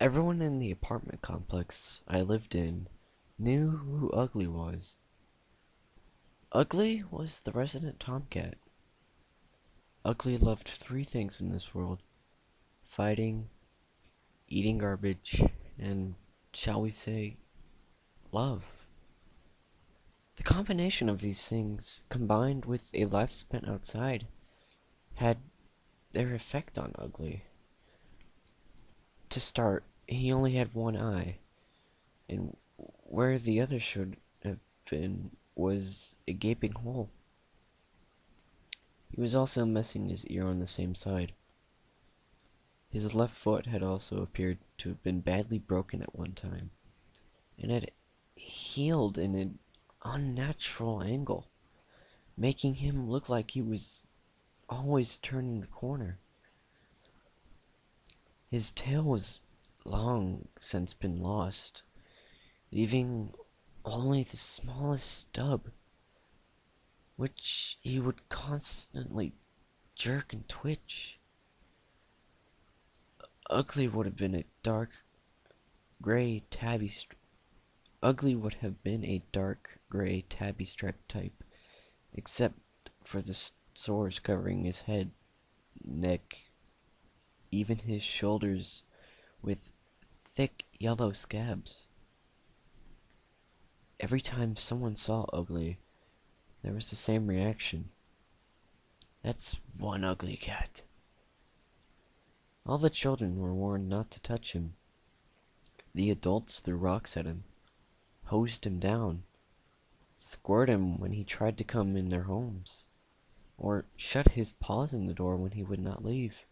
Everyone in the apartment complex I lived in knew who Ugly was. Ugly was the resident tomcat. Ugly loved three things in this world: fighting, eating garbage, and, shall we say, love. The combination of these things, combined with a life spent outside, had their effect on Ugly. To start, he only had one eye, and where the other should have been was a gaping hole. He was also missing his ear on the same side. His left foot had also appeared to have been badly broken at one time, and had healed in an unnatural angle, making him look like he was always turning the corner. His tail was long since been lost, leaving only the smallest stub, which he would constantly jerk and twitch. Ugly would have been a dark gray tabby Ugly would have been a dark gray tabby stripe type, except for the sores covering his head, neck, even his shoulders, with thick yellow scabs. Every time someone saw Ugly, there was the same reaction. "That's one ugly cat." All the children were warned not to touch him. The adults threw rocks at him, hosed him down, squirt him when he tried to come in their homes, or shut his paws in the door when he would not leave.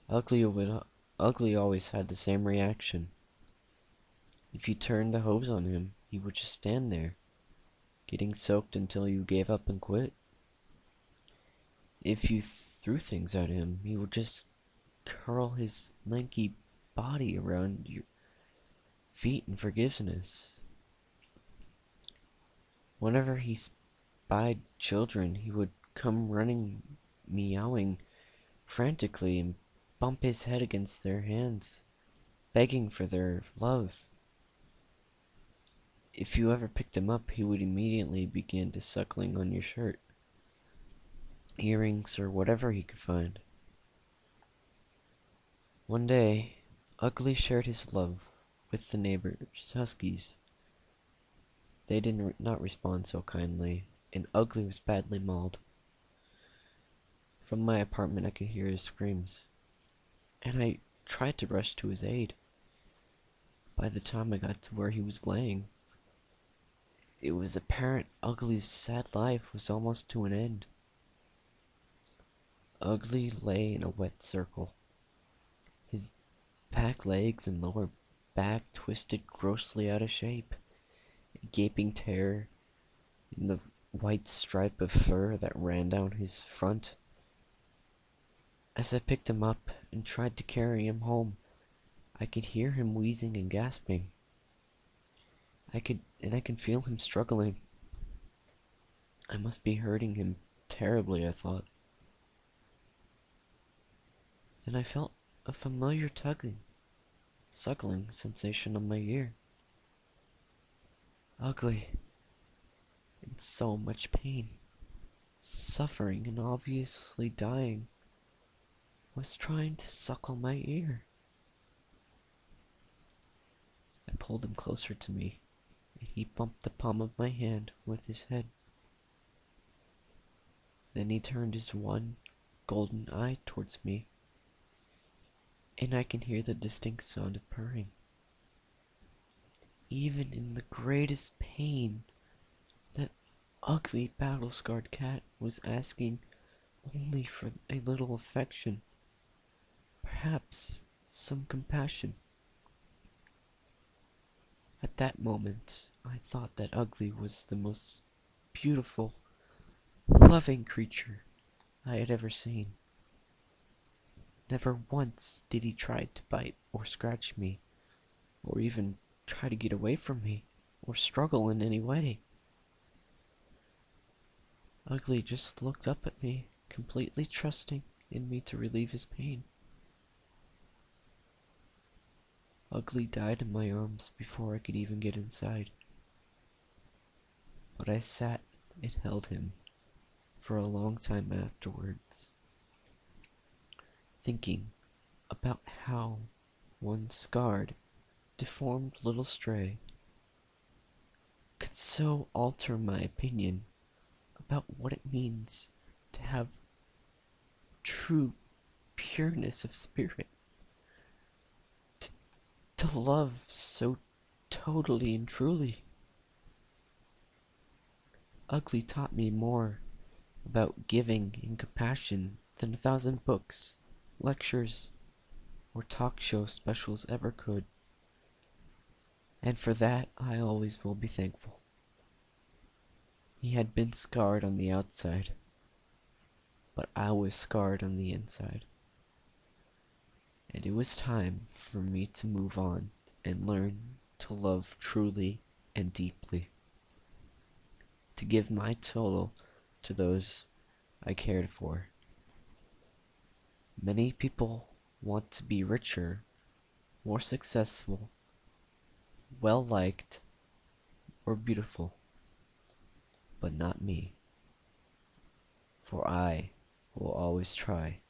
Ugly always had the same reaction. If you turned the hose on him, he would just stand there, getting soaked until you gave up and quit. If you threw things at him, he would just curl his lanky body around your feet in forgiveness. Whenever he spied children, he would come running, meowing frantically, and bump his head against their hands, begging for their love. If you ever picked him up, he would immediately begin to suckling on your shirt, earrings, or whatever he could find. One day, Ugly shared his love with the neighbors' huskies. They did not respond so kindly, and Ugly was badly mauled. From my apartment I could hear his screams, and I tried to rush to his aid. By the time I got to where he was laying, it was apparent Ugly's sad life was almost to an end. Ugly lay in a wet circle, his back legs and lower back twisted grossly out of shape, a gaping tear in the white stripe of fur that ran down his front. As I picked him up and tried to carry him home, I could hear him wheezing and gasping. I could feel him struggling. I must be hurting him terribly, I thought. Then I felt a familiar suckling sensation on my ear. Ugly, in so much pain, suffering and obviously dying, was trying to suckle my ear. I pulled him closer to me, and he bumped the palm of my hand with his head. Then he turned his one golden eye towards me, and I can hear the distinct sound of purring. Even in the greatest pain, that ugly battle-scarred cat was asking only for a little affection, perhaps some compassion. At that moment, I thought that Ugly was the most beautiful, loving creature I had ever seen. Never once did he try to bite or scratch me, or even try to get away from me, or struggle in any way. Ugly just looked up at me, completely trusting in me to relieve his pain. Ugly died in my arms before I could even get inside. But I sat and held him for a long time afterwards, thinking about how one scarred, deformed little stray could so alter my opinion about what it means to have true pureness of spirit, to love so totally and truly. Ugly taught me more about giving and compassion than 1,000 books, lectures, or talk show specials ever could, and for that I always will be thankful. He had been scarred on the outside, but I was scarred on the inside, and it was time for me to move on and learn to love truly and deeply, to give my total to those I cared for. Many people want to be richer, more successful, well liked, or beautiful, but not me, for I will always try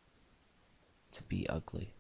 to be ugly.